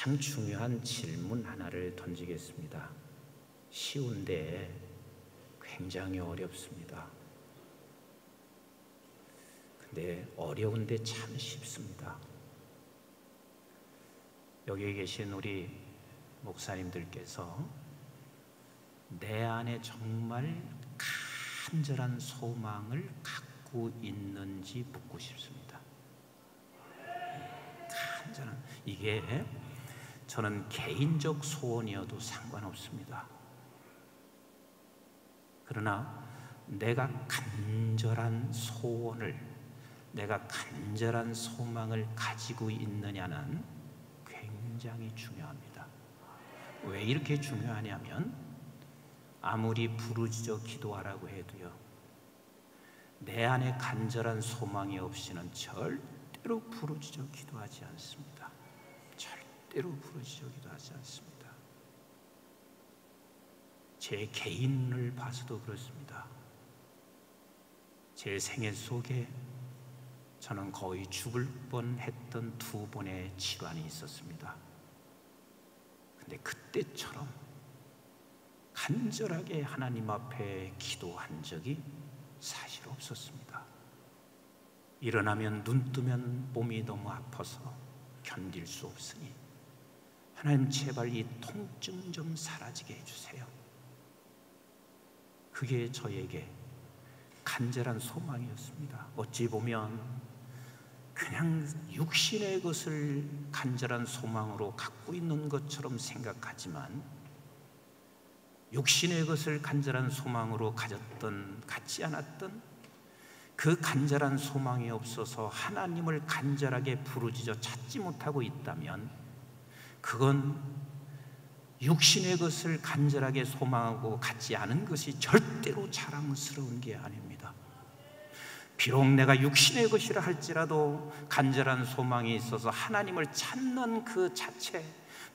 가장 중요한 질문 하나를 던지겠습니다. 쉬운데 굉장히 어렵습니다. 근데 어려운데 참 쉽습니다. 여기 계신 우리 목사님들께서 내 안에 정말 간절한 소망을 갖고 있는지 묻고 싶습니다. 간절한, 이게 저는 개인적 소원이어도 상관없습니다. 그러나 내가 간절한 소원을, 내가 간절한 소망을 가지고 있느냐는 굉장히 중요합니다. 왜 이렇게 중요하냐면 아무리 부르짖어 기도하라고 해도요, 내 안에 간절한 소망이 없이는 절대로 부르짖어 기도하지 않습니다. 절대로 부르짖어 기도하지 않습니다. 제 개인을 봐서도 그렇습니다. 제 생애 속에 저는 거의 죽을 뻔했던 2번의 질환이 있었습니다. 근데 그때처럼 간절하게 하나님 앞에 기도한 적이 사실 없었습니다. 일어나면 눈 뜨면 몸이 너무 아파서 견딜 수 없으니 하나님 제발 이 통증 좀 사라지게 해주세요. 그게 저에게 간절한 소망이었습니다. 어찌 보면 그냥 육신의 것을 간절한 소망으로 갖고 있는 것처럼 생각하지만 육신의 것을 간절한 소망으로 갖지 않았던 그 간절한 소망이 없어서 하나님을 간절하게 부르짖어 찾지 못하고 있다면 그건 육신의 것을 간절하게 소망하고 갖지 않은 것이 절대로 자랑스러운 게 아닙니다. 비록 내가 육신의 것이라 할지라도 간절한 소망이 있어서 하나님을 찾는 그 자체,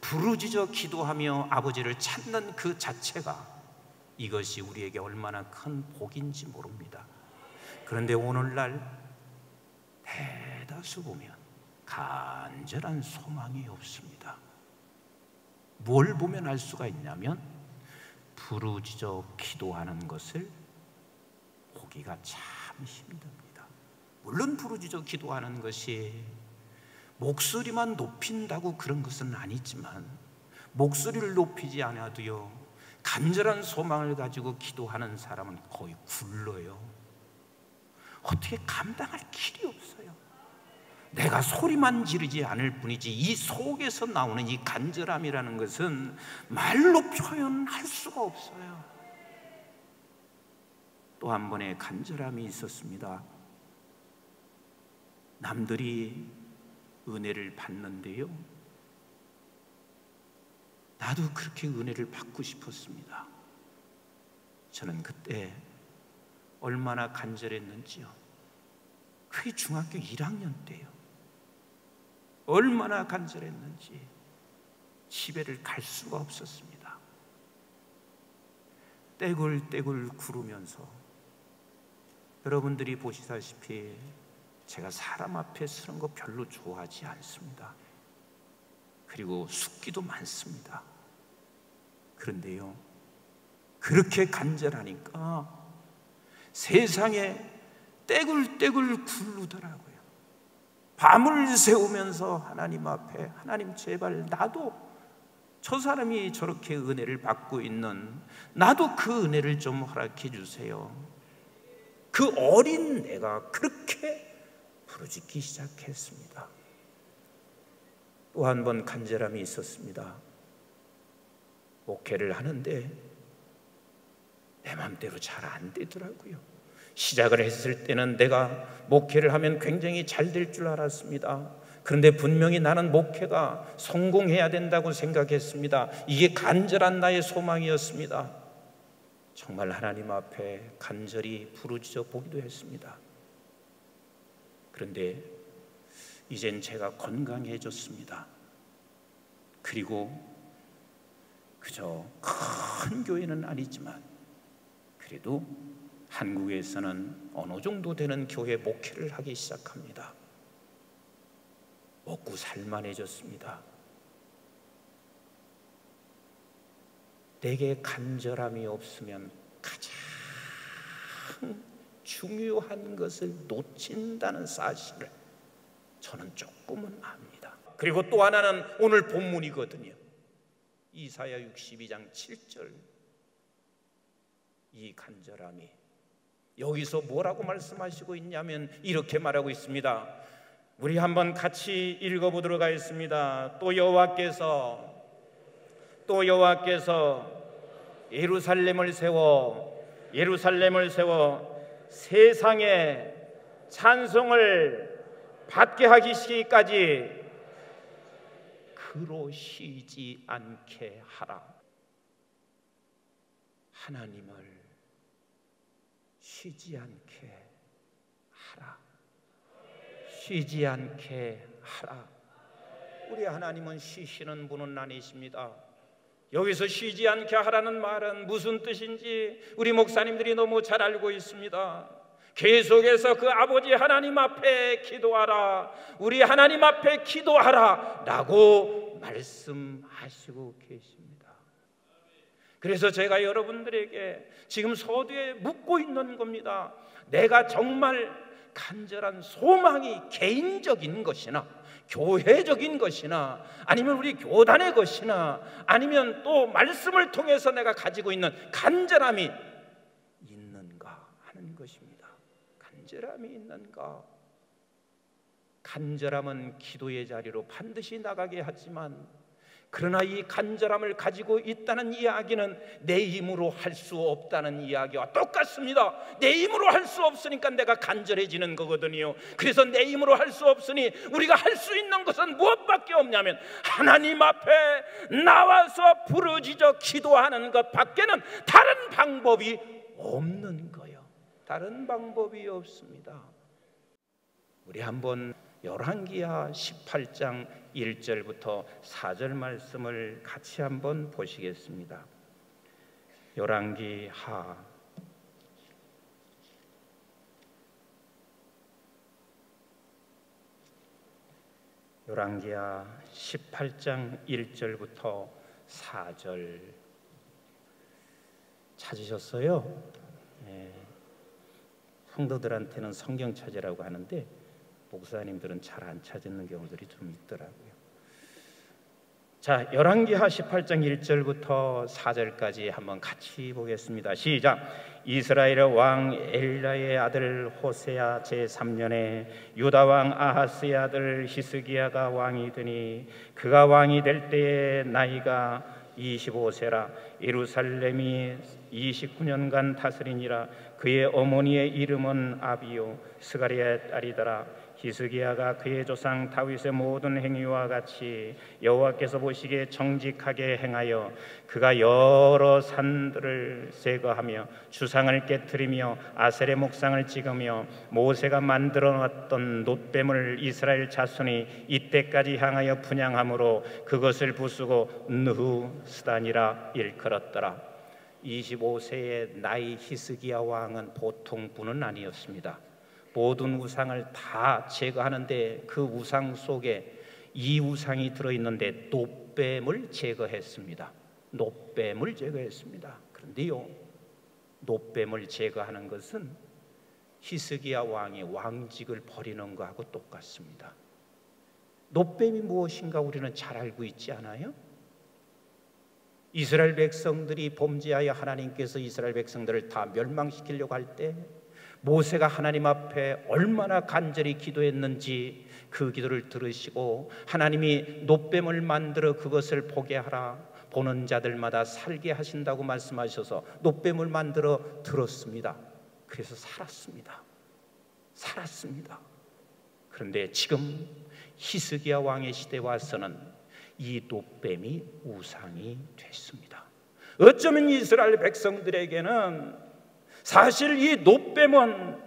부르짖어 기도하며 아버지를 찾는 그 자체가 이것이 우리에게 얼마나 큰 복인지 모릅니다. 그런데 오늘날 대다수 보면 간절한 소망이 없습니다. 뭘 보면 알 수가 있냐면 부르짖어 기도하는 것을 보기가 참 힘듭니다. 물론 부르짖어 기도하는 것이 목소리만 높인다고 그런 것은 아니지만 목소리를 높이지 않아도요, 간절한 소망을 가지고 기도하는 사람은 거의 굴러요. 어떻게 감당할 길이 없어요. 내가 소리만 지르지 않을 뿐이지 이 속에서 나오는 이 간절함이라는 것은 말로 표현할 수가 없어요. 또 한 번의 간절함이 있었습니다. 남들이 은혜를 받는데요, 나도 그렇게 은혜를 받고 싶었습니다. 저는 그때 얼마나 간절했는지요. 그게 중학교 1학년 때요. 얼마나 간절했는지 집에를 갈 수가 없었습니다. 떼굴떼굴 구르면서, 여러분들이 보시다시피 제가 사람 앞에 서는 거 별로 좋아하지 않습니다. 그리고 숫기도 많습니다. 그런데요, 그렇게 간절하니까 세상에 떼굴떼굴 굴르더라고요. 밤을 새우면서 하나님 앞에, 하나님 제발 나도 저 사람이 저렇게 은혜를 받고 있는 나도 그 은혜를 좀 허락해 주세요. 그 어린 내가 그렇게 부르짖기 시작했습니다. 또 한 번 간절함이 있었습니다. 목회를 하는데 내 맘대로 잘 안 되더라고요. 시작을 했을 때는 내가 목회를 하면 굉장히 잘 될 줄 알았습니다. 그런데 분명히 나는 목회가 성공해야 된다고 생각했습니다. 이게 간절한 나의 소망이었습니다. 정말 하나님 앞에 간절히 부르짖어 보기도 했습니다. 그런데 이젠 제가 건강해졌습니다. 그리고 그저 큰 교회는 아니지만 그래도 한국에서는 어느 정도 되는 교회 목회를 하기 시작합니다. 먹고 살만해졌습니다. 내게 간절함이 없으면 가장 중요한 것을 놓친다는 사실을 저는 조금은 압니다. 그리고 또 하나는 오늘 본문이거든요. 이사야 62장 7절. 이 간절함이 여기서 뭐라고 말씀하시고 있냐면 이렇게 말하고 있습니다. 우리 한번 같이 읽어보도록 하겠습니다. 또 여호와께서 예루살렘을 세워 세상에 찬송을 받게 하시기까지 그로 쉬지 않게 하라. 하나님을 쉬지 않게 하라. 쉬지 않게 하라. 우리 하나님은 쉬시는 분은 아니십니다. 여기서 쉬지 않게 하라는 말은 무슨 뜻인지 우리 목사님들이 너무 잘 알고 있습니다. 계속해서 그 아버지 하나님 앞에 기도하라, 우리 하나님 앞에 기도하라 라고 말씀하시고 계십니다. 그래서 제가 여러분들에게 지금 서두에 묻고 있는 겁니다. 내가 정말 간절한 소망이 개인적인 것이나 교회적인 것이나 아니면 우리 교단의 것이나 아니면 또 말씀을 통해서 내가 가지고 있는 간절함이 있는가 하는 것입니다. 간절함이 있는가? 간절함은 기도의 자리로 반드시 나가게 하지만 그러나 이 간절함을 가지고 있다는 이야기는 내 힘으로 할 수 없다는 이야기와 똑같습니다. 내 힘으로 할 수 없으니까 내가 간절해지는 거거든요. 그래서 내 힘으로 할 수 없으니 우리가 할 수 있는 것은 무엇밖에 없냐면 하나님 앞에 나와서 부르짖어 기도하는 것 밖에는 다른 방법이 없는 거예요. 다른 방법이 없습니다. 우리 한번 열왕기하 18장 1절부터 4절 말씀을 같이 한번 보시겠습니다. 열왕기하 18장 1절부터 4절 찾으셨어요? 네. 성도들한테는 성경 찾으라고 하는데 목사님들은 잘 안 찾는 경우들이 좀 있더라고요. 자, 열왕기하 18장 1절부터 4절까지 한번 같이 보겠습니다. 시작. 이스라엘 왕 엘라의 아들 호세아 제3년에 유다 왕 아하스의 아들 히스기야가 왕이 되니 그가 왕이 될 때에 나이가 25세라. 예루살렘이 29년간 다스리니라. 그의 어머니의 이름은 아비요 스가랴의 딸이더라. 히스기야가 그의 조상 다윗의 모든 행위와 같이 여호와께서 보시기에 정직하게 행하여 그가 여러 산들을 제거하며 주상을 깨뜨리며 아셀의 목상을 찍으며 모세가 만들어놨던 놋뱀을 이스라엘 자손이 이때까지 향하여 분향함으로 그것을 부수고 느후스단이라 일컬었더라. 25세의 나이 히스기야 왕은 보통 분은 아니었습니다. 모든 우상을 다 제거하는데 그 우상 속에 이 우상이 들어있는데 놋뱀을 제거했습니다. 놋뱀을 제거했습니다. 그런데요, 놋뱀을 제거하는 것은 히스기야 왕의 왕직을 버리는 것하고 똑같습니다. 놋뱀이 무엇인가 우리는 잘 알고 있지 않아요? 이스라엘 백성들이 범죄하여 하나님께서 이스라엘 백성들을 다 멸망시키려고 할 때 모세가 하나님 앞에 얼마나 간절히 기도했는지 그 기도를 들으시고 하나님이 놋뱀을 만들어 그것을 보게 하라, 보는 자들마다 살게 하신다고 말씀하셔서 놋뱀을 만들어 들었습니다. 그래서 살았습니다. 그런데 지금 히스기야 왕의 시대에 와서는 이 놋뱀이 우상이 됐습니다. 어쩌면 이스라엘 백성들에게는 사실 이 놋뱀은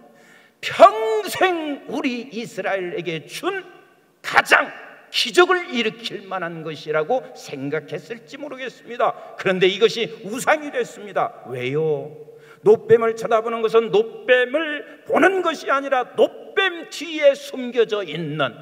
평생 우리 이스라엘에게 준 가장 기적을 일으킬 만한 것이라고 생각했을지 모르겠습니다. 그런데 이것이 우상이 됐습니다. 왜요? 놋뱀을 쳐다보는 것은 놋뱀을 보는 것이 아니라 놋뱀 뒤에 숨겨져 있는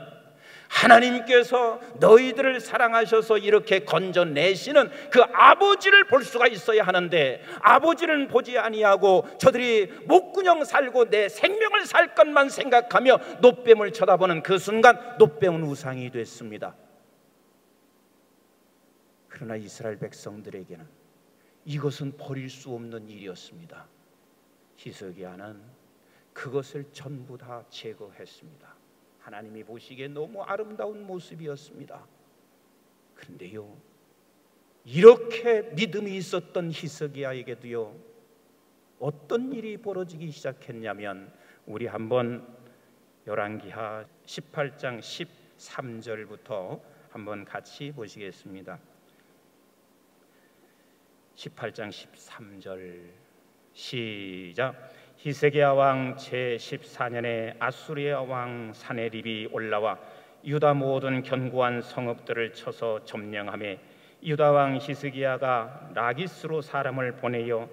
하나님께서 너희들을 사랑하셔서 이렇게 건져내시는 그 아버지를 볼 수가 있어야 하는데, 아버지는 보지 아니하고 저들이 목구녕 살고 내 생명을 살 것만 생각하며 놋뱀을 쳐다보는 그 순간 놋뱀은 우상이 됐습니다. 그러나 이스라엘 백성들에게는 이것은 버릴 수 없는 일이었습니다. 히스기야는 그것을 전부 다 제거했습니다. 하나님이 보시기에 너무 아름다운 모습이었습니다. 그런데요, 이렇게 믿음이 있었던 히스기야에게도요, 어떤 일이 벌어지기 시작했냐면, 우리 한번 열왕기하 18장 13절부터 한번 같이 보시겠습니다. 18장 13절 시작. 히스기야 왕 제14년에 아수리아 왕 사네립이 올라와 유다 모든 견고한 성읍들을 쳐서 점령하며, 유다 왕 히스기야가 라기스로 사람을 보내어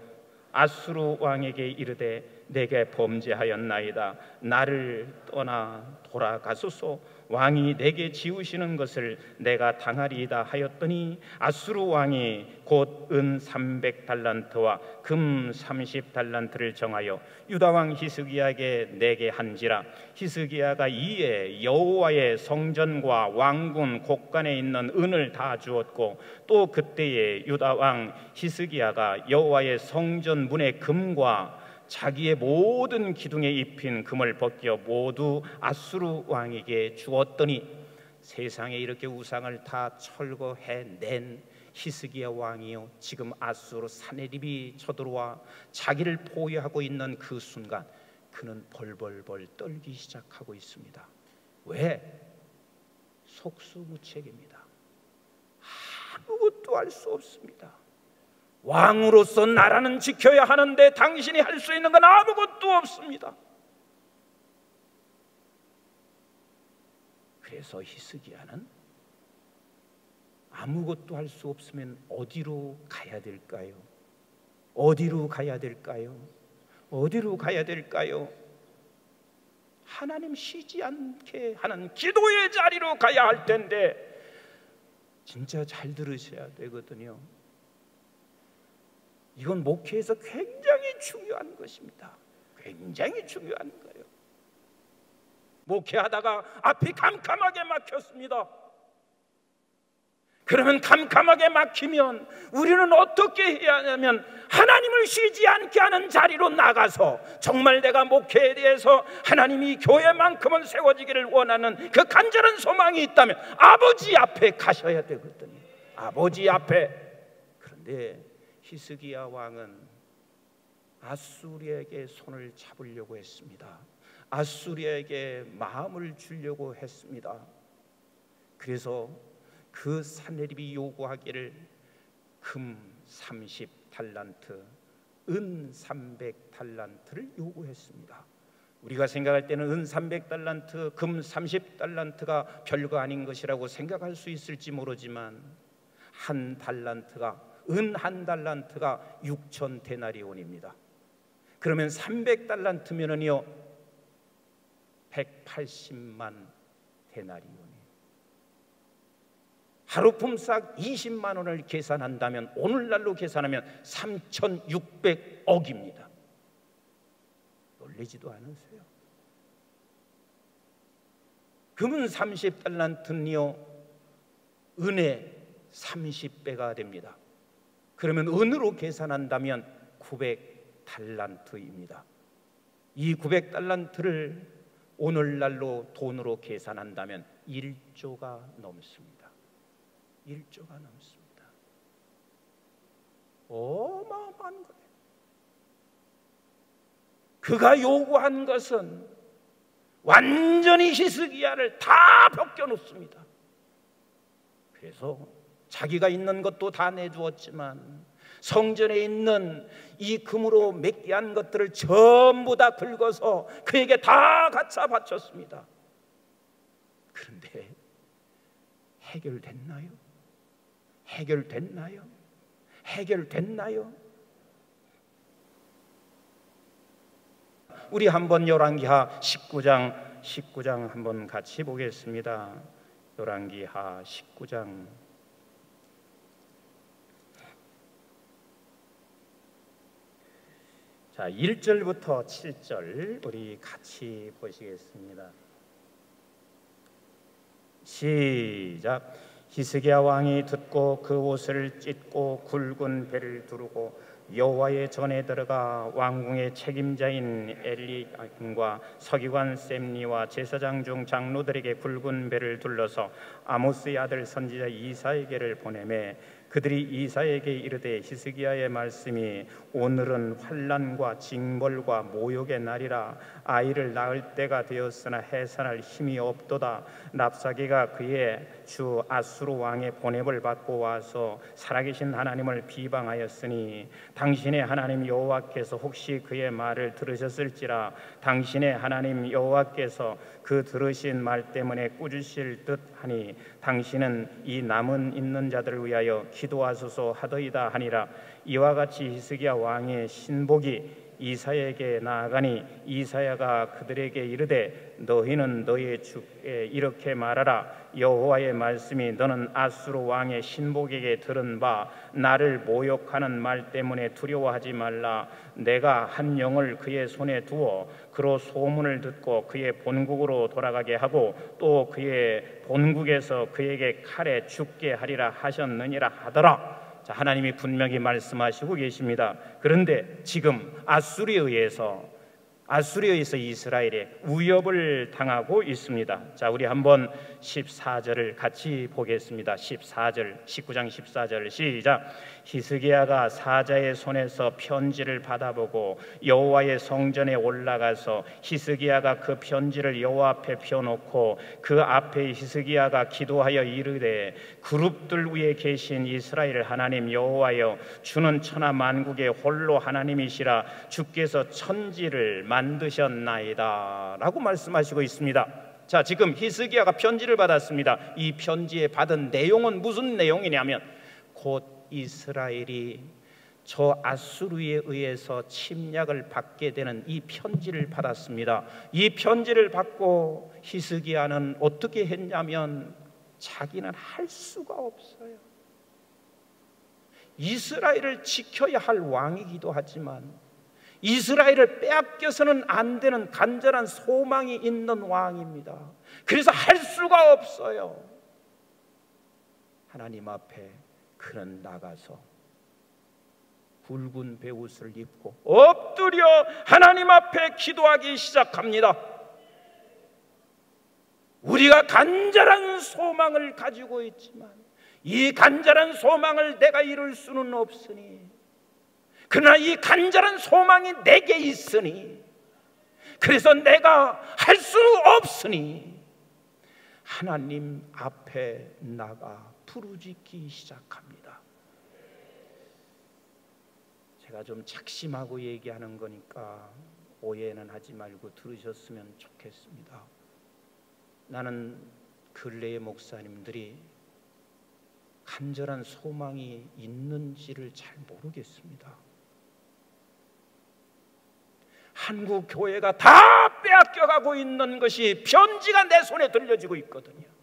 아수르 왕에게 이르되 내게 범죄하였나이다. 나를 떠나 돌아가소서. 왕이 내게 지우시는 것을 내가 당하리이다 하였더니, 아수르 왕이 곧 은 300달란트와 금 30달란트를 정하여 유다 왕 히스기야에게 내게 한지라. 히스기야가 이에 여호와의 성전과 왕궁 곳간에 있는 은을 다 주었고, 또 그때에 유다 왕 히스기야가 여호와의 성전 문의 금과 자기의 모든 기둥에 입힌 금을 벗겨 모두 아수르 왕에게 주었더니, 세상에 이렇게 우상을 다 철거해낸 히스기야 왕이요, 지금 아수르 사네립이 쳐들어와 자기를 포위하고 있는 그 순간 그는 벌벌벌 떨기 시작하고 있습니다. 왜? 속수무책입니다. 아무것도 할 수 없습니다. 왕으로서 나라는 지켜야 하는데 당신이 할 수 있는 건 아무것도 없습니다. 그래서 히스기야는 아무것도 할 수 없으면 어디로 가야 될까요? 어디로 가야 될까요? 어디로 가야 될까요? 하나님 쉬지 않게 하는 기도의 자리로 가야 할 텐데, 진짜 잘 들으셔야 되거든요. 이건 목회에서 굉장히 중요한 것입니다. 굉장히 중요한 거예요. 목회하다가 앞이 캄캄하게 막혔습니다. 그러면 캄캄하게 막히면 우리는 어떻게 해야 하냐면, 하나님을 쉬지 않게 하는 자리로 나가서 정말 내가 목회에 대해서 하나님이 교회만큼은 세워지기를 원하는 그 간절한 소망이 있다면 아버지 앞에 가셔야 되거든요. 아버지 앞에. 그런데 히스기야 왕은 아수리에게 손을 잡으려고 했습니다. 아수리에게 마음을 주려고 했습니다. 그래서 그 사네립이 요구하기를 금 30달란트, 은 300달란트를 요구했습니다. 우리가 생각할 때는 은 300달란트, 금 30달란트가 별거 아닌 것이라고 생각할 수 있을지 모르지만, 한 달란트가, 은 한 달란트가 6,000데나리온입니다. 그러면 300달란트면은요 180만 데나리온이에요. 하루 품삯 20만 원을 계산한다면, 오늘날로 계산하면 3,600억입니다. 놀라지도 않으세요? 금은 30달란트는요 은의 30배가 됩니다. 그러면 은으로 계산한다면 900달란트입니다. 이 900달란트를 오늘날로 돈으로 계산한다면 1조가 넘습니다. 1조가 넘습니다. 어마어마한 거예요. 그가 요구한 것은 완전히 히스기야를 다 벗겨놓습니다. 그래서 자기가 있는 것도 다 내주었지만 성전에 있는 이 금으로 몇 개 한 것들을 전부 다 긁어서 그에게 다 갖다 바쳤습니다. 그런데 해결됐나요? 해결됐나요? 해결됐나요? 우리 한번 열왕기하 19장 한번 같이 보겠습니다. 열왕기하 19장 1절부터 7절 우리 같이 보시겠습니다. 시작. 히스기야 왕이 듣고 그 옷을 찢고 굵은 배를 두르고 여호와의 전에 들어가 왕궁의 책임자인 엘리야kim과 서기관 셈니와 제사장 중 장로들에게 굵은 배를 둘러서 아모스의 아들 선지자 이사에게를 보내매 그들이 이사에게 이르되 히스기야의 말씀이 오늘은 환난과 징벌과 모욕의 날이라 아이를 낳을 때가 되었으나 해산할 힘이 없도다. 랍사게가 그의 주 아수르 왕의 보냄을 받고 와서 살아계신 하나님을 비방하였으니 당신의 하나님 여호와께서 혹시 그의 말을 들으셨을지라. 당신의 하나님 여호와께서 그 들으신 말 때문에 꾸짖으실 듯하니 당신은 이 남은 있는 자들을 위하여 기도하소서 하더이다 하니라. 이와 같이 히스기야 왕의 신복이 이사야에게 나아가니 이사야가 그들에게 이르되 너희는 너희 주께 이렇게 말하라. 여호와의 말씀이 너는 아수르 왕의 신복에게 들은 바 나를 모욕하는 말 때문에 두려워하지 말라. 내가 한 영을 그의 손에 두어 그로 소문을 듣고 그의 본국으로 돌아가게 하고 또 그의 본국에서 그에게 칼에 죽게 하리라 하셨느니라 하더라. 자, 하나님이 분명히 말씀하시고 계십니다. 그런데 지금 아수르에 의해서 이스라엘에 위협을 당하고 있습니다. 자, 우리 한번 14절을 같이 보겠습니다. 19장 14절 시작. 히스기야가 사자의 손에서 편지를 받아보고 여호와의 성전에 올라가서 히스기야가 그 편지를 여호와 앞에 펴놓고 그 앞에 히스기야가 기도하여 이르되 그룹들 위에 계신 이스라엘 하나님 여호와여 주는 천하 만국의 홀로 하나님이시라. 주께서 천지를 만드셨나이다 라고 말씀하시고 있습니다. 자, 지금 히스기야가 편지를 받았습니다. 이 편지에 받은 내용은 무슨 내용이냐면 곧 이스라엘이 저 아수르에 의해서 침략을 받게 되는 이 편지를 받았습니다. 이 편지를 받고 히스기야는 어떻게 했냐면 자기는 할 수가 없어요. 이스라엘을 지켜야 할 왕이기도 하지만 이스라엘을 빼앗겨서는 안 되는 간절한 소망이 있는 왕입니다. 그래서 할 수가 없어요. 하나님 앞에 그는 나가서 굵은 베옷을 입고 엎드려 하나님 앞에 기도하기 시작합니다. 우리가 간절한 소망을 가지고 있지만 이 간절한 소망을 내가 이룰 수는 없으니, 그러나 이 간절한 소망이 내게 있으니, 그래서 내가 할 수 없으니 하나님 앞에 나가 부르짖기 시작합니다. 제가 좀 작심하고 얘기하는 거니까 오해는 하지 말고 들으셨으면 좋겠습니다. 나는 근래의 목사님들이 간절한 소망이 있는지를 잘 모르겠습니다. 한국 교회가 다 빼앗겨가고 있는 것이 편지가 내 손에 들려지고 있거든요.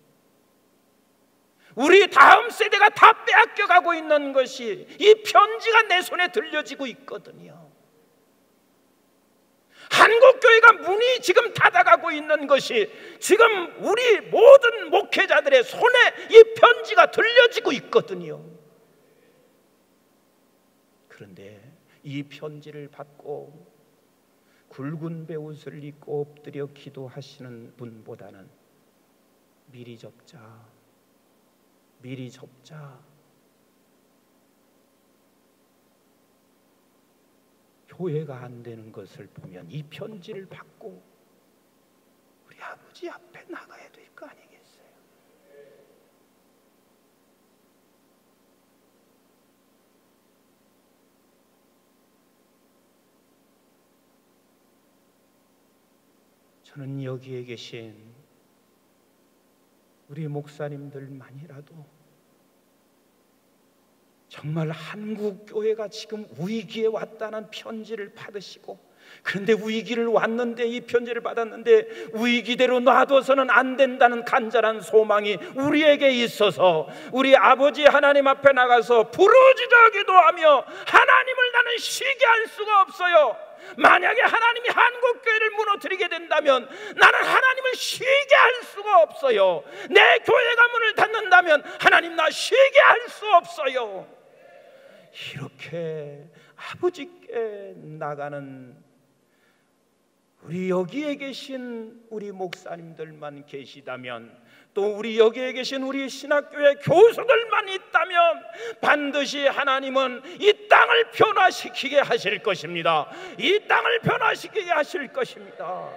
우리 다음 세대가 다 빼앗겨가고 있는 것이 이 편지가 내 손에 들려지고 있거든요. 한국교회가 문이 지금 닫아가고 있는 것이 지금 우리 모든 목회자들의 손에 이 편지가 들려지고 있거든요. 그런데 이 편지를 받고 굵은 베옷을 입고 엎드려 기도하시는 분보다는 미리 접자. 교회가 안 되는 것을 보면 이 편지를 받고 우리 아버지 앞에 나가야 될 거 아니겠어요? 저는 여기에 계신 우리 목사님들만이라도 정말 한국 교회가 지금 위기에 왔다는 편지를 받으시고 그런데 위기를 왔는데, 이 편지를 받았는데 위기대로 놔둬서는 안 된다는 간절한 소망이 우리에게 있어서 우리 아버지 하나님 앞에 나가서 부르짖어 기도하며, 하나님을 나는 쉬게 할 수가 없어요. 만약에 하나님이 한국교회를 무너뜨리게 된다면 나는 하나님을 쉬게 할 수가 없어요. 내 교회가 문을 닫는다면 하나님 나 쉬게 할 수 없어요. 이렇게 아버지께 나가는 우리 여기에 계신 우리 목사님들만 계시다면, 또 우리 여기에 계신 우리 신학교의 교수들만 있다면 반드시 하나님은 이 땅을 변화시키게 하실 것입니다. 이 땅을 변화시키게 하실 것입니다.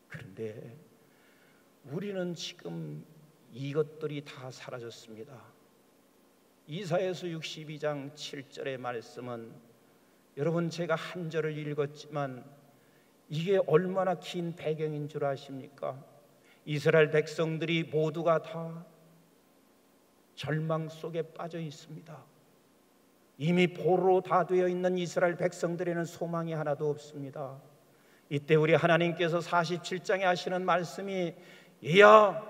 그런데 우리는 지금 이것들이 다 사라졌습니다. 이사야서 62장 7절의 말씀은, 여러분 제가 한 절을 읽었지만 이게 얼마나 긴 배경인 줄 아십니까? 이스라엘 백성들이 모두가 다 절망 속에 빠져 있습니다. 이미 포로로 다 되어 있는 이스라엘 백성들에는 소망이 하나도 없습니다. 이때 우리 하나님께서 47장에 하시는 말씀이, 이야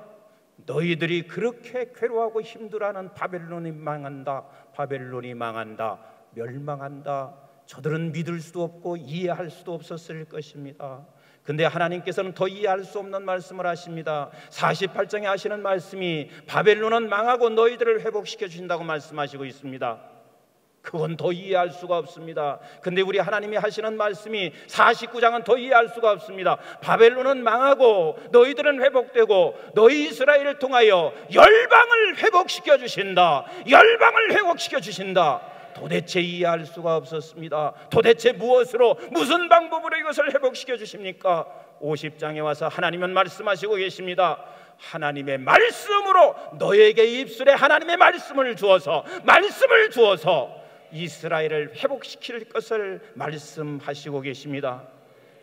너희들이 그렇게 괴로워하고 힘들어하는 바벨론이 망한다, 바벨론이 망한다, 멸망한다. 저들은 믿을 수도 없고 이해할 수도 없었을 것입니다. 근데 하나님께서는 더 이해할 수 없는 말씀을 하십니다. 48장에 하시는 말씀이 바벨론은 망하고 너희들을 회복시켜 주신다고 말씀하시고 있습니다. 그건 더 이해할 수가 없습니다. 근데 우리 하나님이 하시는 말씀이 49장은 더 이해할 수가 없습니다. 바벨론은 망하고 너희들은 회복되고 너희 이스라엘을 통하여 열방을 회복시켜 주신다, 열방을 회복시켜 주신다. 도대체 이해할 수가 없었습니다. 도대체 무엇으로, 무슨 방법으로 이것을 회복시켜 주십니까? 50장에 와서 하나님은 말씀하시고 계십니다. 하나님의 말씀으로, 너에게 입술에 하나님의 말씀을 주어서 이스라엘을 회복시킬 것을 말씀하시고 계십니다.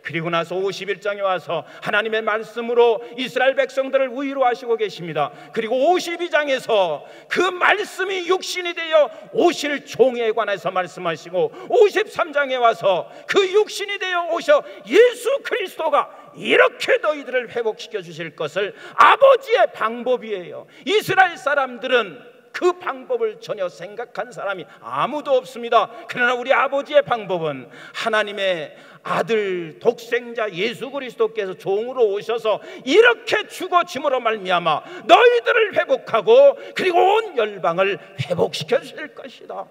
그리고 나서 51장에 와서 하나님의 말씀으로 이스라엘 백성들을 위로하시고 계십니다. 그리고 52장에서 그 말씀이 육신이 되어 오실 종에 관해서 말씀하시고, 53장에 와서 그 육신이 되어 오셔 예수 그리스도가 이렇게 너희들을 회복시켜 주실 것을, 아버지의 방법이에요. 이스라엘 사람들은 그 방법을 전혀 생각한 사람이 아무도 없습니다. 그러나 우리 아버지의 방법은 하나님의 아들 독생자 예수 그리스도께서 종으로 오셔서 이렇게 죽어짐으로 말미암아 너희들을 회복하고 그리고 온 열방을 회복시켜 주실 것이다.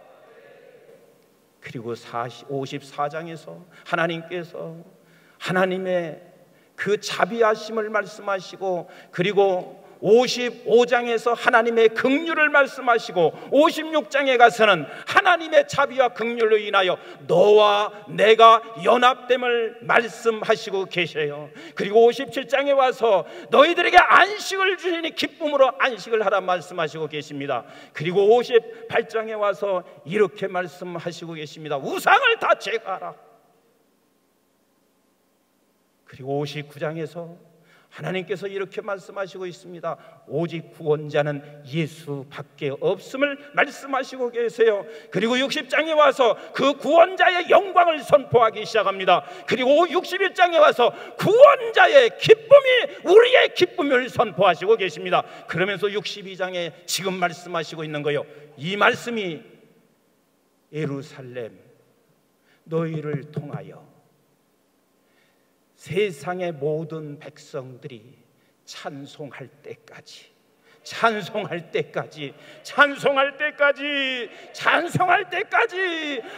그리고 54장에서 하나님께서 하나님의 그 자비하심을 말씀하시고, 그리고 55장에서 하나님의 긍휼을 말씀하시고, 56장에 가서는 하나님의 자비와 긍휼로 인하여 너와 내가 연합됨을 말씀하시고 계셔요. 그리고 57장에 와서 너희들에게 안식을 주시니 기쁨으로 안식을 하라 말씀하시고 계십니다. 그리고 58장에 와서 이렇게 말씀하시고 계십니다. 우상을 다 제거하라. 그리고 59장에서 하나님께서 이렇게 말씀하시고 있습니다. 오직 구원자는 예수밖에 없음을 말씀하시고 계세요. 그리고 60장에 와서 그 구원자의 영광을 선포하기 시작합니다. 그리고 61장에 와서 구원자의 기쁨이 우리의 기쁨을 선포하시고 계십니다. 그러면서 62장에 지금 말씀하시고 있는 거예요. 이 말씀이 예루살렘 너희를 통하여 세상의 모든 백성들이 찬송할 때까지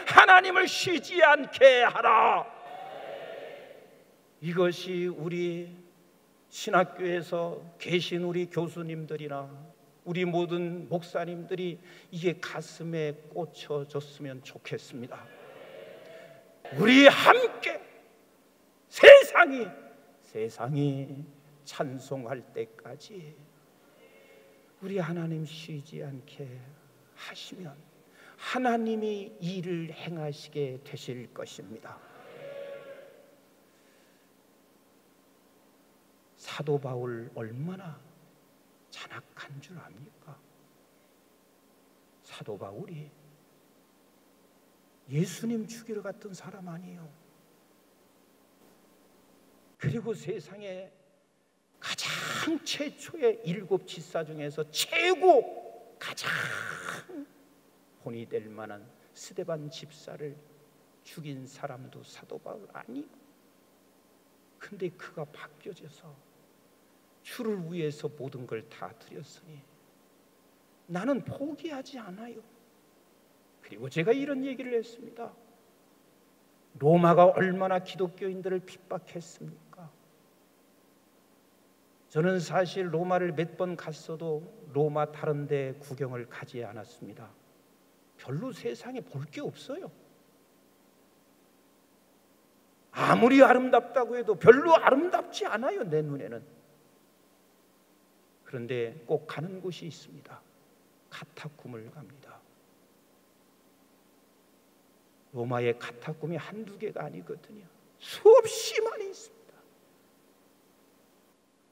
하나님을 쉬지 않게 하라. 이것이 우리 신학교에서 계신 우리 교수님들이나 우리 모든 목사님들이 이게 가슴에 꽂혀졌으면 좋겠습니다. 우리 함께 세상이 찬송할 때까지 우리 하나님 쉬지 않게 하시면 하나님이 일을 행하시게 되실 것입니다. 사도 바울 얼마나 잔악한 줄 압니까? 사도 바울이 예수님 죽이러 갔던 사람 아니에요. 그리고 세상에 가장 최초의 7 지사 중에서 최고 가장 본이 될 만한 스데반 집사를 죽인 사람도 사도 바울 아니요. 근데 그가 바뀌어져서 주를 위해서 모든 걸 다 드렸으니 나는 포기하지 않아요. 그리고 제가 이런 얘기를 했습니다. 로마가 얼마나 기독교인들을 핍박했습니까? 저는 사실 로마를 몇 번 갔어도 로마 다른 데 구경을 가지 않았습니다. 별로 세상에 볼 게 없어요. 아무리 아름답다고 해도 별로 아름답지 않아요, 내 눈에는. 그런데 꼭 가는 곳이 있습니다. 카타쿰을 갑니다. 로마의 카타쿰이 한두 개가 아니거든요. 수없이 많이 있습니다.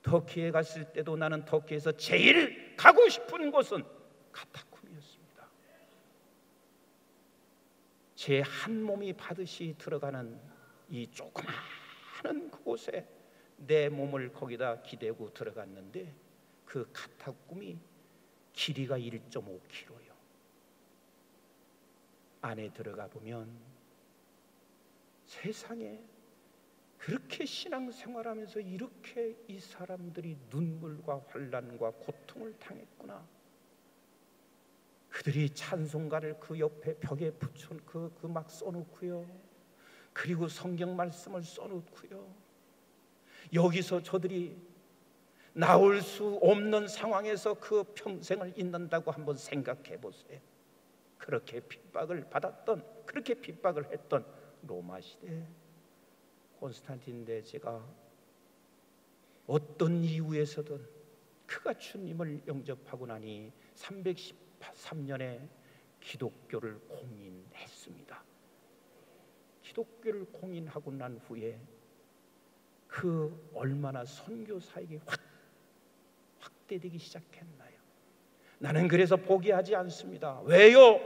터키에 갔을 때도 나는 터키에서 제일 가고 싶은 곳은 카타쿰이었습니다. 제 한 몸이 바듯이 들어가는 이 조그마한 그곳에 내 몸을 거기다 기대고 들어갔는데 그 카타쿰이 길이가 1.5km요. 안에 들어가 보면 세상에 그렇게 신앙생활하면서 이렇게 이 사람들이 눈물과 환난과 고통을 당했구나. 그들이 찬송가를 그 옆에 벽에 붙여 그 막 써놓고요. 그리고 성경 말씀을 써놓고요. 여기서 저들이 나올 수 없는 상황에서 그 평생을 있는다고 한번 생각해 보세요. 그렇게 핍박을 받았던, 그렇게 핍박을 했던 로마 시대 콘스탄틴 대제가 어떤 이유에서든 그가 주님을 영접하고 나니 313년에 기독교를 공인했습니다. 기독교를 공인하고 난 후에 그 얼마나 선교 사역이 확대되기 시작했나요? 나는 그래서 포기하지 않습니다. 왜요?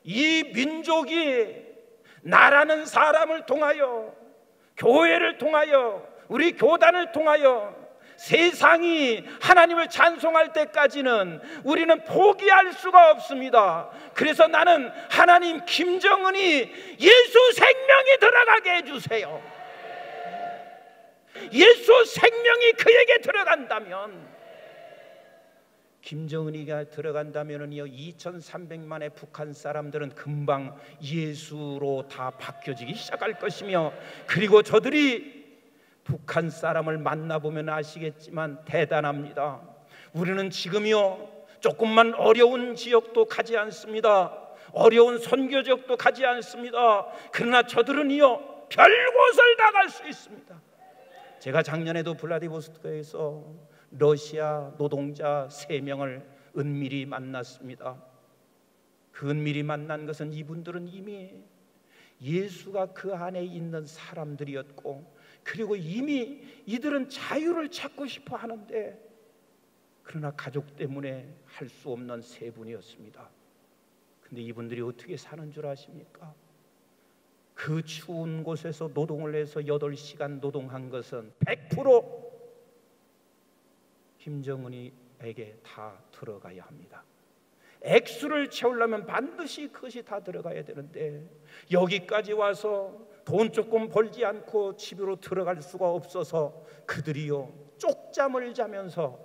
이 민족이 나라는 사람을 통하여, 교회를 통하여, 우리 교단을 통하여 세상이 하나님을 찬송할 때까지는 우리는 포기할 수가 없습니다. 그래서 나는 하나님, 김정은이 예수 생명이 들어가게 해주세요. 예수 생명이 그에게 들어간다면, 김정은이가 들어간다면요 2300만의 북한 사람들은 금방 예수로 다 바뀌어지기 시작할 것이며, 그리고 저들이 북한 사람을 만나보면 아시겠지만 대단합니다. 우리는 지금요 조금만 어려운 지역도 가지 않습니다. 어려운 선교 지역도 가지 않습니다. 그러나 저들은요 별곳을 다 갈 수 있습니다. 제가 작년에도 블라디보스토크에서 러시아 노동자 3명을 은밀히 만났습니다. 그 은밀히 만난 것은 이분들은 이미 예수가 그 안에 있는 사람들이었고, 그리고 이미 이들은 자유를 찾고 싶어 하는데, 그러나 가족 때문에 할 수 없는 3분이었습니다. 근데 이분들이 어떻게 사는 줄 아십니까? 그 추운 곳에서 노동을 해서 8시간 노동한 것은 100% 김정은이에게 다 들어가야 합니다. 액수를 채우려면 반드시 그것이 다 들어가야 되는데, 여기까지 와서 돈 조금 벌지 않고 집으로 들어갈 수가 없어서 그들이요 쪽잠을 자면서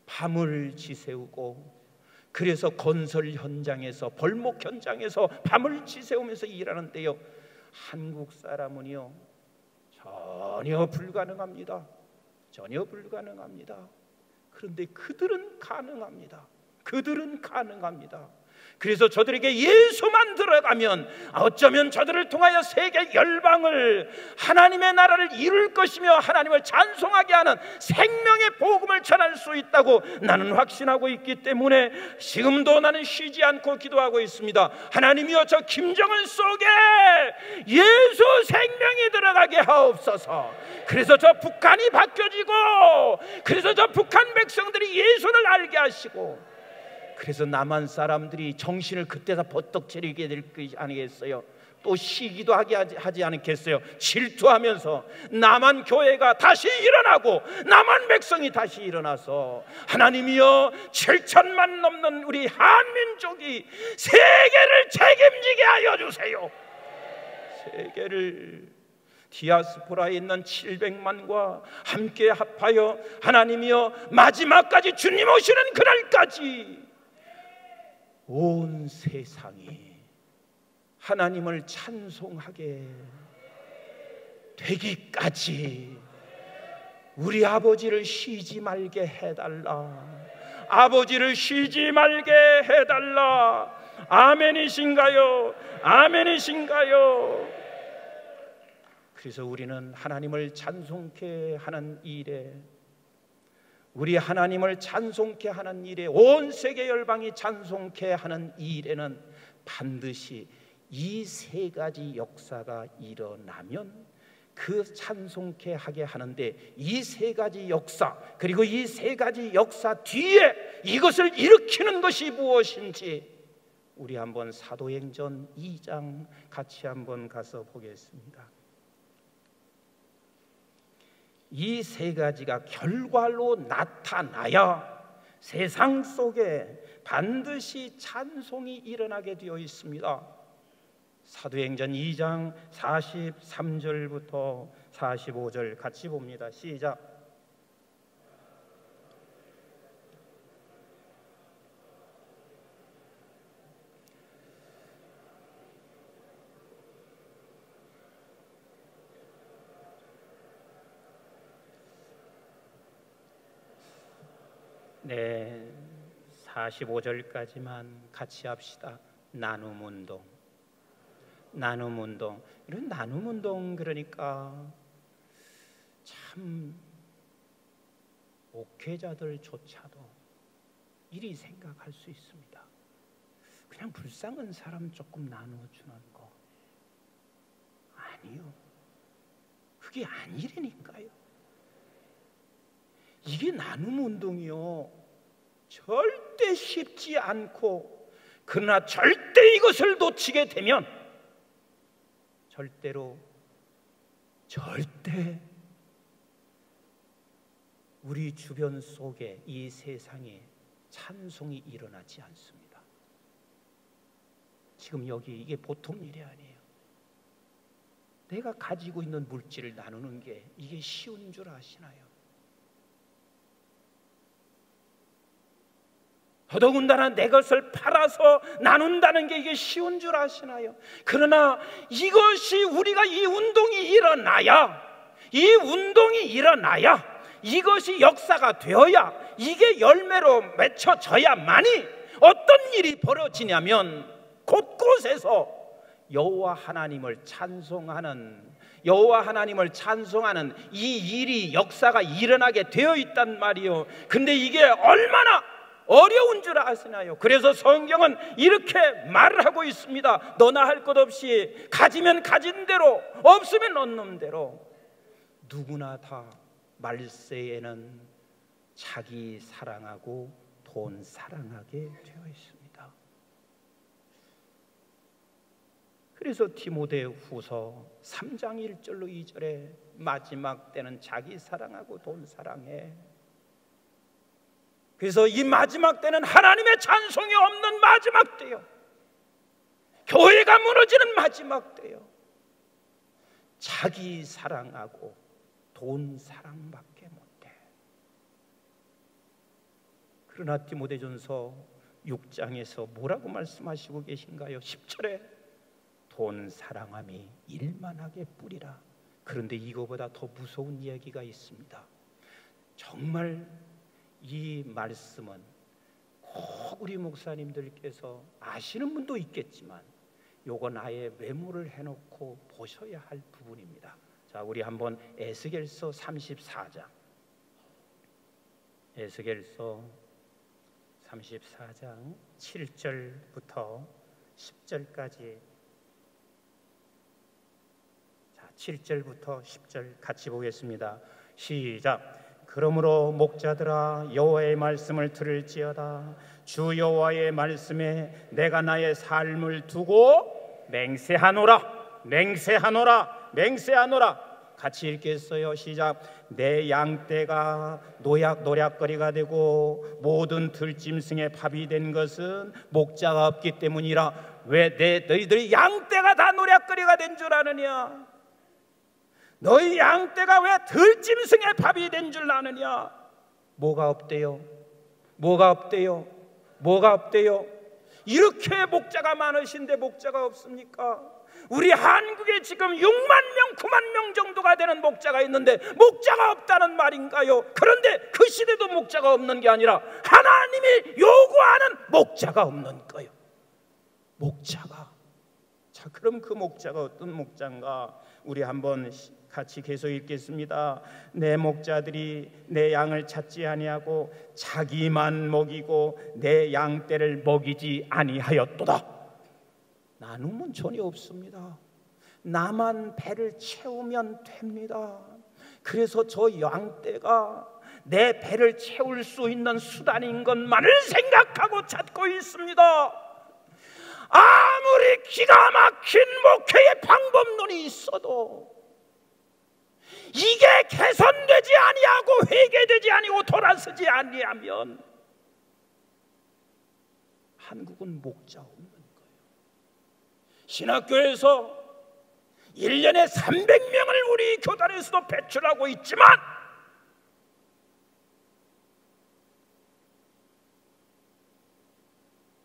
밤을 지새우고, 그래서 건설 현장에서, 벌목 현장에서 밤을 지새우면서 일하는데요, 한국 사람은요 전혀 불가능합니다. 전혀 불가능합니다. 그런데 그들은 가능합니다. 그들은 가능합니다. 그래서 저들에게 예수만 들어가면 어쩌면 저들을 통하여 세계 열방을, 하나님의 나라를 이룰 것이며 하나님을 찬송하게 하는 생명의 복음을 전할 수 있다고 나는 확신하고 있기 때문에 지금도 나는 쉬지 않고 기도하고 있습니다. 하나님이여, 저 김정은 속에 예수 생명이 들어가게 하옵소서. 그래서 저 북한이 바뀌어지고, 그래서 저 북한 백성들이 예수를 알게 하시고, 그래서 남한 사람들이 정신을 그때다 버떡 차리게 될 것이 아니겠어요? 또 시기도 하지 않겠어요? 질투하면서 남한 교회가 다시 일어나고 남한 백성이 다시 일어나서 하나님이여 7천만 넘는 우리 한민족이 세계를 책임지게 하여 주세요. 세계를 디아스포라에 있는 700만과 함께 합하여 하나님이여 마지막까지 주님 오시는 그날까지 온 세상이 하나님을 찬송하게 되기까지 우리 아버지를 쉬지 말게 해달라. 아버지를 쉬지 말게 해달라. 아멘이신가요? 아멘이신가요? 그래서 우리는 하나님을 찬송케 하는 일에, 우리 하나님을 찬송케 하는 일에, 온 세계 열방이 찬송케 하는 일에는 반드시 이 세 가지 역사가 일어나면 그 찬송케 하게 하는데, 이 세 가지 역사, 그리고 이 세 가지 역사 뒤에 이것을 일으키는 것이 무엇인지 우리 한번 사도행전 2장 같이 한번 가서 보겠습니다. 이 세 가지가 결과로 나타나야 세상 속에 반드시 찬송이 일어나게 되어 있습니다. 사도행전 2장 43절부터 45절 같이 봅니다. 시작. 네, 45절까지만 같이 합시다. 나눔운동. 나눔운동. 이런 나눔운동, 그러니까 참 목회자들조차도 이리 생각할 수 있습니다. 그냥 불쌍한 사람 조금 나눠주는 거 아니요, 그게 아니라니까요. 이게 나눔운동이요, 절대 쉽지 않고, 그러나 절대 이것을 놓치게 되면 절대 우리 주변 속에, 이 세상에 찬송이 일어나지 않습니다. 지금 여기 이게 보통 일이 아니에요. 내가 가지고 있는 물질을 나누는 게 이게 쉬운 줄 아시나요? 더더군다나 내 것을 팔아서 나눈다는 게 이게 쉬운 줄 아시나요? 그러나 이것이, 우리가 이 운동이 일어나야 이것이 역사가 되어야, 이게 열매로 맺혀져야만이 어떤 일이 벌어지냐면 곳곳에서 여호와 하나님을 찬송하는 이 일이, 역사가 일어나게 되어 있단 말이요. 근데 이게 얼마나 어려운 줄 아시나요? 그래서 성경은 이렇게 말을 하고 있습니다. 너나 할 것 없이 가지면 가진 대로, 없으면 없는 대로 누구나 다 말세에는 자기 사랑하고 돈 사랑하게 되어 있습니다. 그래서 디모데후서 3장 1절로 2절에 마지막 때는 자기 사랑하고 돈 사랑해. 그래서 이 마지막 때는 하나님의 찬송이 없는 마지막 때요, 교회가 무너지는 마지막 때요, 자기 사랑하고 돈 사랑밖에 못해. 그러나 디모데전서 6장에서 뭐라고 말씀하시고 계신가요? 10절에 돈 사랑함이 일만하게 뿌리라. 그런데 이거보다 더 무서운 이야기가 있습니다. 정말 이 말씀은 꼭 우리 목사님들께서 아시는 분도 있겠지만 요건 아예 메모를 해놓고 보셔야 할 부분입니다. 자, 우리 한번 에스겔서 34장, 에스겔서 34장 7절부터 10절까지, 자, 7절부터 10절 같이 보겠습니다. 시작. 그러므로 목자들아, 여호와의 말씀을 들을지어다. 주 여호와의 말씀에 내가 나의 삶을 두고 맹세하노라, 맹세하노라, 맹세하노라. 같이 읽겠어요. 시작. 내 양떼가 노략거리가 되고 모든 들짐승의 밥이 된 것은 목자가 없기 때문이라. 왜 너희들이 양떼가 다 노략거리가 된 줄 아느냐? 너희 양떼가 왜 들짐승의 밥이 된 줄 아느냐? 뭐가 없대요? 뭐가 없대요? 뭐가 없대요? 이렇게 목자가 많으신데 목자가 없습니까? 우리 한국에 지금 6만 명, 9만 명 정도가 되는 목자가 있는데 목자가 없다는 말인가요? 그런데 그 시대도 목자가 없는 게 아니라 하나님이 요구하는 목자가 없는 거예요. 목자가. 자, 그럼 그 목자가 어떤 목자인가? 우리 한번 같이 계속 읽겠습니다. 내 목자들이 내 양을 찾지 아니하고 자기만 먹이고 내 양떼를 먹이지 아니하였도다. 나눔은 전혀 없습니다. 나만 배를 채우면 됩니다. 그래서 저 양떼가 내 배를 채울 수 있는 수단인 것만을 생각하고 찾고 있습니다. 아무리 기가 막힌 목회의 방법론이 있어도 이게 개선되지 아니하고 회개되지 아니고 돌아서지 아니하면 한국은 목자 없는 거예요. 신학교에서 1년에 300명을 우리 교단에서도 배출하고 있지만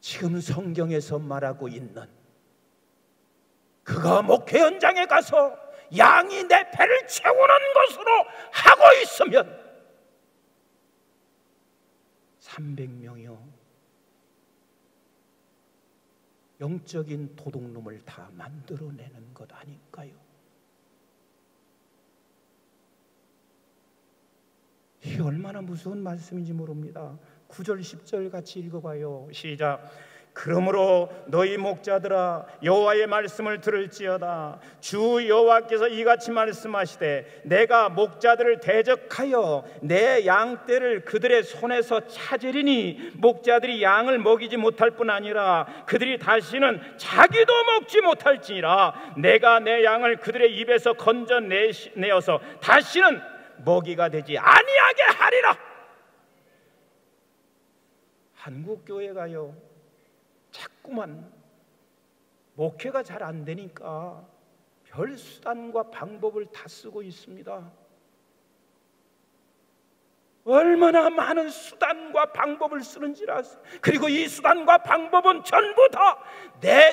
지금 성경에서 말하고 있는 그가 목회 현장에 가서 양이 내 배를 채우는 것으로 하고 있으면 300명이요 영적인 도둑놈을 다 만들어내는 것 아닐까요? 이게 얼마나 무서운 말씀인지 모릅니다. 9절 10절 같이 읽어봐요. 시작. 그러므로 너희 목자들아 여호와의 말씀을 들을지어다. 주 여호와께서 이같이 말씀하시되 내가 목자들을 대적하여 내 양떼를 그들의 손에서 찾으리니 목자들이 양을 먹이지 못할 뿐 아니라 그들이 다시는 자기도 먹지 못할지니라. 내가 내 양을 그들의 입에서 건져내어서 다시는 먹이가 되지 아니하게 하리라. 한국 교회가요 자꾸만 목회가 잘 안 되니까 별 수단과 방법을 다 쓰고 있습니다. 얼마나 많은 수단과 방법을 쓰는지 아세요? 그리고 이 수단과 방법은 전부 다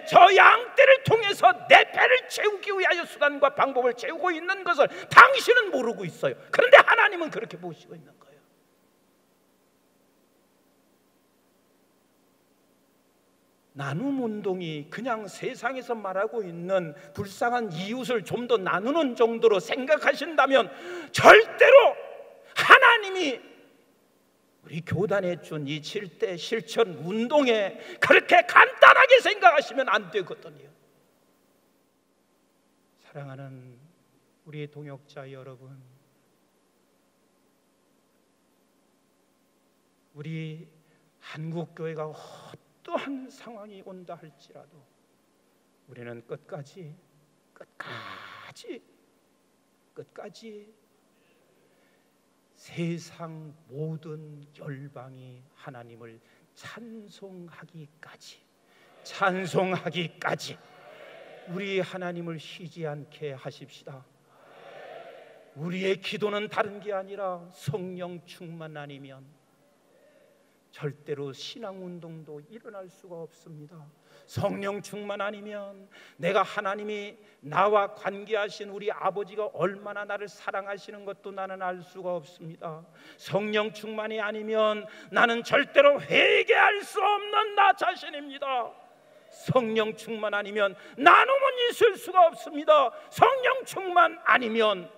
저 양떼를 통해서 내 배를 채우기 위하여 수단과 방법을 채우고 있는 것을 당신은 모르고 있어요. 그런데 하나님은 그렇게 보시고 있는 거예요. 나눔 운동이 그냥 세상에서 말하고 있는 불쌍한 이웃을 좀 더 나누는 정도로 생각하신다면 절대로 하나님이 우리 교단에 준 이 7대 실천 운동에 그렇게 간단하게 생각하시면 안 되거든요. 사랑하는 우리 동역자 여러분, 우리 한국교회가 어떠한 상황이 온다 할지라도 우리는 끝까지 세상 모든 열방이 하나님을 찬송하기까지 우리 하나님을 쉬지 않게 하십시다. 우리의 기도는 다른 게 아니라 성령 충만 아니면 절대로 신앙운동도 일어날 수가 없습니다. 성령 충만 아니면 내가 하나님이 나와 관계하신 우리 아버지가 얼마나 나를 사랑하시는 것도 나는 알 수가 없습니다. 성령 충만이 아니면 나는 절대로 회개할 수 없는 나 자신입니다. 성령 충만 아니면 나눔은 있을 수가 없습니다. 성령 충만 아니면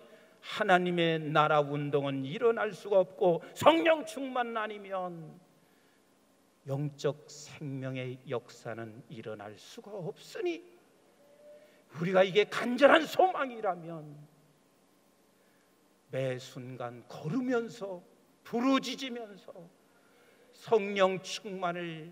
하나님의 나라 운동은 일어날 수가 없고 성령 충만 아니면 영적 생명의 역사는 일어날 수가 없으니 우리가 이게 간절한 소망이라면 매 순간 걸으면서 부르짖으면서 성령 충만을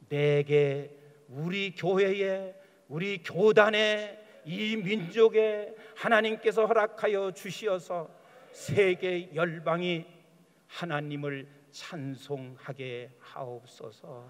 내게 우리 교회에 우리 교단에 이 민족에 하나님께서 허락하여 주시어서 세계 열방이 하나님을 찬송하게 하옵소서.